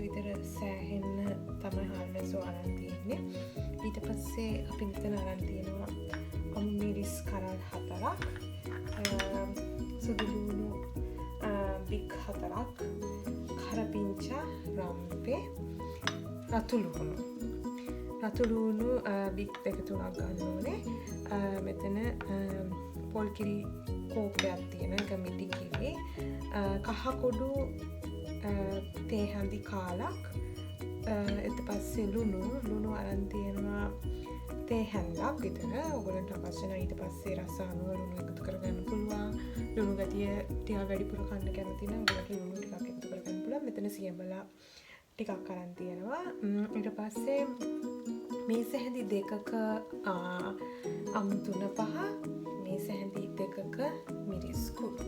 විතර සෑහෙන්න තමයි හාල් මැස්සෝ අරන් තියෙන්නේ. ඊට පස්සේ අපි මෙතන අරන් තියෙනවා අමු මිරිස් කරල් 4ක්, සුදු ලුණු බික් 4ක්, කරපිංචා, රම්පේ, රතු ලුණු බික් 2-3ක් ගන්න ඕනේ. මෙතන පොල් කිරි කෝපයක් තියෙන ගමිටි කිරි, කහ කුඩු තේ හඳි කාලක්, ඊට පස්සේ ලුණු අරන් තියෙනවා තේ හැන්දක් විතර. ඔයගොල්ලන්ට අවශ්‍ය නම් ඊට පස්සේ රස අනුව ලුණු එකතු කරගන්න පුළුවන්. ලුණු ගතිය ටිකක් වැඩිපුර කන්න කැමති නම් ඔයගොල්ලන්ට ලුණු ටිකක් එකතු කරගන්න පුළුවන්. මෙතන සියඹලා ටිකක් අරන් තියෙනවා. ඊට පස්සේ මේස හැඳි 2ක අමු 3-5, මේස හැඳි 2ක මිරිස් කුඩු.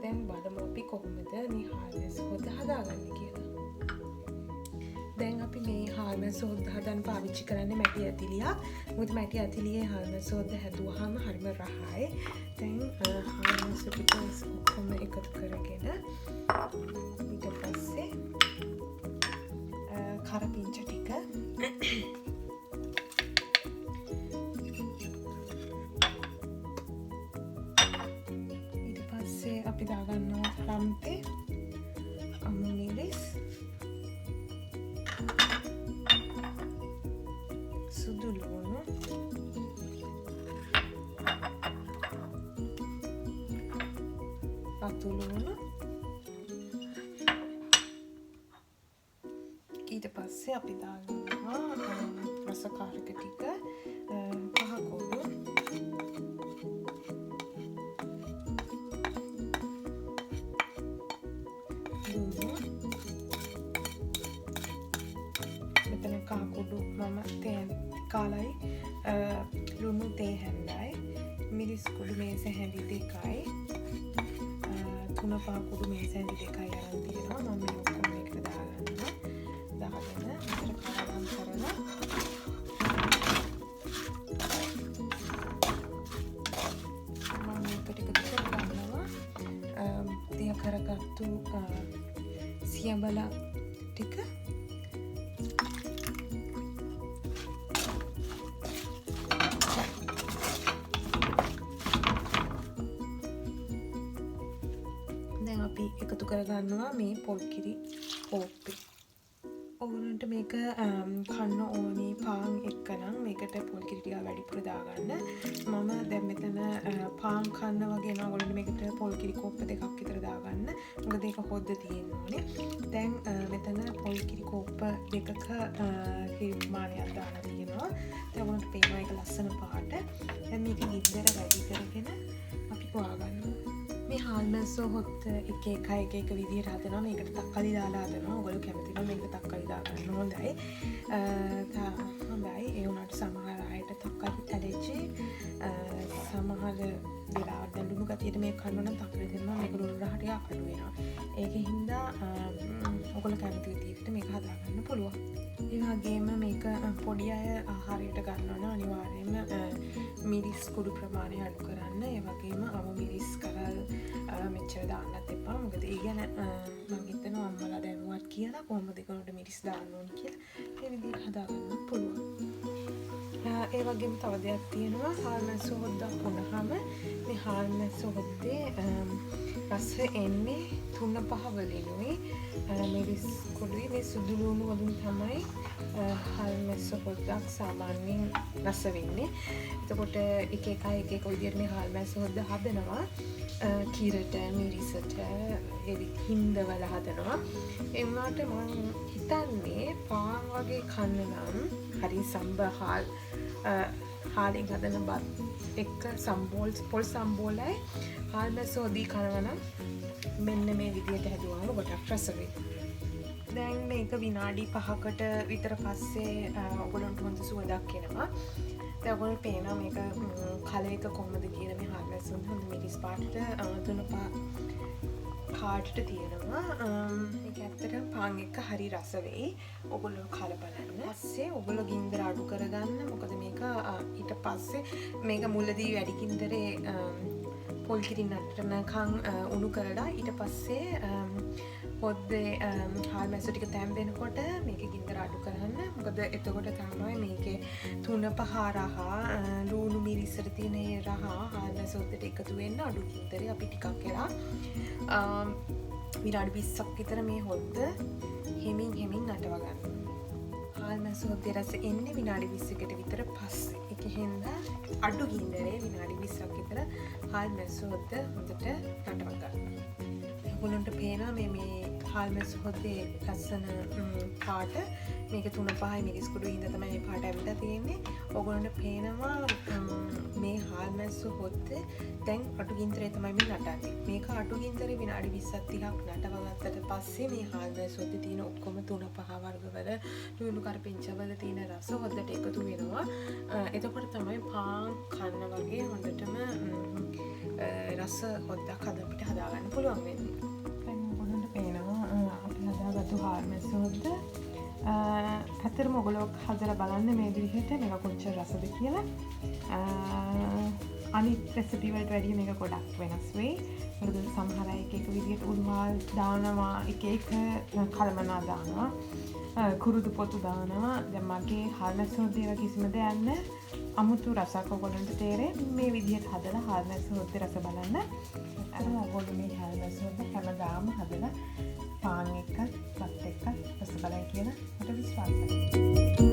දැන් බලමු අපි කොහොමද මේ හාල් මැස්ස හොද්ද හදාගන්නේ කියලා. දැන් අපි මේ හාල් මැස්ස හොද්ද හදන්න පාවිච්චි කරන්නේ මැටි ඇතිලියක්. මොකද මැටි ඇතිලියේ හාල් මැස්ස හොද්ද හැදුවාම හරිම රහයි. දැන් හාල් මැස්ස ටික ඔක්කොම එකතු කරගෙන ඊට පස්සේ කරපිංච ටික ඊට පස්සේ අපි දාගන්නවා රම්පේ, අමු මිරිස්, සුදු ලුණු, රතු ලුණු, ඊට පස්සේ අපි දාගන්නවා රසකාරක ටික, කහ කුඩු, ලුණු. මෙතන කහ කුඩු මම තේ කාලයි, ලුණු තේ හැන්දයි, මිරිස් කුඩු මේස හැඳි 2යි, තුන පහ කුඩු මේස හැඳි 2යි අරන් තියෙනවා. මම මේ ඔක්කොම එකට දාගන්නවා. දාගෙන විතර කලවම් කරලා මම මේකට එකතු කරගන්නවා තිය කරගත්තු සියඹලා ටික. දැන් අපි එකතු කරගන්නවා මේ පොල් කිරි කෝප්පේ. ඔයගොල්ලන්ට මේක කන්න ඕනි පාන් එක්ක නම් මේකට පොල් කිරි ටික වැඩිපුර දාගන්න. මම දැන් මෙතන පාන් කන්න වගේ නම් ඔයගොල්ලන්ට මේකට පොල් කිරි කෝප්ප 2ක් විතර දාගන්න. මොකද ඒක හොද්ද තියෙන්න ඕනේ. දැන් මෙතන පොල් කිරි කෝප්ප 2ක කිරි ප්‍රමාණයක් දාලා තියෙනවා. දැන් ඔයගොල්ලන්ට පේනවා ඒක ලස්සන පාට. දැන් මේක ගින්දර වැඩි කරගෙන අපි හොයාගන්නවා. මේ හාල් මැස්සෝ හොත් එක විදිහට හදනවා. මේකට තක්කලි දාලා හදනවා. ඔයගොල්ලෝ කැමති නම් මේකට තක්කලි දාගන්න හොඳයි. හොඳයි. ඒ වුණාට සමහර අයට තක්කලි ඇලර්ජි, සමහර වෙලාවට ලුණු ගතියට මේක කන්න නම් තක්කලි දෙනවා. මේක ලුණු රහ ටික අඩු වෙනවා. ඒකෙන් හින්දා ඔයගොල්ලෝ කැමති විදිහට මේක හදාගන්න පුළුවන්. ඒ වගේම මේක පොඩි අය ආහාරයට ගන්නවා නම් අනිවාර්යයෙන්ම මිරිස් කුඩු ප්‍රමාණය අඩු කරන්න. ඒ වගේම අමු මිරිස් කරල් මෙච්චර දාන්නත් එපා. මොකද ඒ ගැන මම හිතනවා අම්මලා දැනුවත් කියලා කොහොමද ඒකට මිරිස් දාන්න ඕන කියලා. ඒ විදිහට හදාගන්න පුළුවන්. ඒ වගේම තව දෙයක් තියෙනවා. හාල් මැස්සෝ හොද්දක් වුණාම මේ හාල් මැස්සෝ හොද්දේ රස එන්නේ 3-5 වලිනුයි. මිරිස් කුඩුයි මේ සුදු ලුණු වලින් තමයි හාල් මැස්සෝ හොද්දක් සාමාන්‍යයෙන් රස වෙන්නේ. එතකොට එක විදිහට මේ හාල් මැස්සෝ හොද්ද හදනවා. කිරට, මිරිසට, හින්දවල හදනවා. ඒ වුණාට මම හිතන්නේ පාන් වගේ කන්න නම් හරි සම්බහාල් හාලින් හදන බත් එක්ක පොල් සම්බෝලයි හාල් මැස්සෝ හොදී කනවා නම් මෙන්න මේ විදිහට හැදුවාම ගොඩක් රස වෙයි. දැන් මේක විනාඩි 5කට විතර පස්සේ ඔයගොල්ලන්ට හොඳ සුවඳක් එනවා. දැන් ඔයගොල්ලෝ පේනවා මේක කලයක කොහොමද කියලා. මේ හාල් මැස්සෝ හොඳ මිරිස් පාටට කාටට තියෙනවා. මේක ඇත්තටම පාන් එක්ක හරි රස වෙයි. ඔයගොල්ලෝ කල බලන්න. පස්සේ ඔයගොල්ලෝ ගින්දර අඩු කරගන්න. මොකද මේක ඊට පස්සේ මේක මුලදී වැඩි ගින්දරේ පොල් කිරි නටනකම් උණු කරලා ඊට පස්සේ හොද්දේ හාල් මැස්සෝ ටික තැම්බෙනකොට මේක ගින්දර අඩු කරන්න. මොකද එතකොට තමයි මේකේ තුන පහ රහ ලූණු මිරිස්සට තියෙන ඒ රහ හාල් මැස්සෝ හොද්දට එකතු වෙන්න අඩු ගින්දරේ අපි ටිකක් කරා විනාඩි 20ක් විතර මේ හොද්ද හෙමින් නටව ගන්න. හාල් මැස්සෝ හොද්දේ රස එන්නේ විනාඩි 20කට විතර පස්සේ. ඒක හින්දා අඩු ගින්දරේ විනාඩි 20ක් විතර හාල් මැස්සෝ හොද්ද හොඳට නටව ගන්න. ඔයගොල්ලන්ට පේනවා මේ හාල් මැස්සෝ හොද්දේ ලස්සන පාට මේක 3-5 මිරිස් කුඩු හින්දා තමයි මේ පාට ඇවිල්ලා තියෙන්නේ. ඔයගොල්ලන්ට පේනවා මේ හාල් මැස්සෝ හොද්දේ දැන් අඩු ගින්දරේ තමයි මේ නටන්නේ. මේක අඩු ගින්දරේ විනාඩි 20ක් 30ක් නටව ගත්තට පස්සේ මේ හාල් මැස්සෝ හොද්දේ තියෙන ඔක්කොම 3-5 වර්ගවල ලුණු කරපිංචවල තියෙන රස හොද්දට එකතු වෙනවා. එතකොට තමයි පාන් කන්න වගේ හොඳටම රස හොද්දක් අපිට හදාගන්න පුළුවන් වෙන්නේ. දැන් ඔයගොල්ලන්ට පේනවා අපි හදාගත්තු හාල් මැස්සෝ හොද්ද ඇත්තටම ඔයගොල්ලෝ හදලා බලන්න මේ විදිහට මේක කොච්චර රසද කියලා. අනිත් රෙසිපි වලට වැඩිය මේක ගොඩක් වෙනස් වෙයි. මොකද සමහර අය එක විදිහට උළුහාල් දානවා, එක කලමනා දානවා, කුරුදු පොතු දානවා. දැන් මගේ හාල් මැස්සෝ හොද්දේ කිසිම දෙයක් නැහැ. අමුතු රසක් ඔයගොල්ලන්ට තේරෙයි. මේ විදිහට හදලා හාල් මැස්සෝ හොද්දේ රස බලන්න. ඔයගොල්ලෝ මේ හාල් මැස්සෝ හොද්ද හැමදාම හදලා පාන් එක්ක, බත් එක්ක රස බලයි කියලා මට විශ්වාසයි.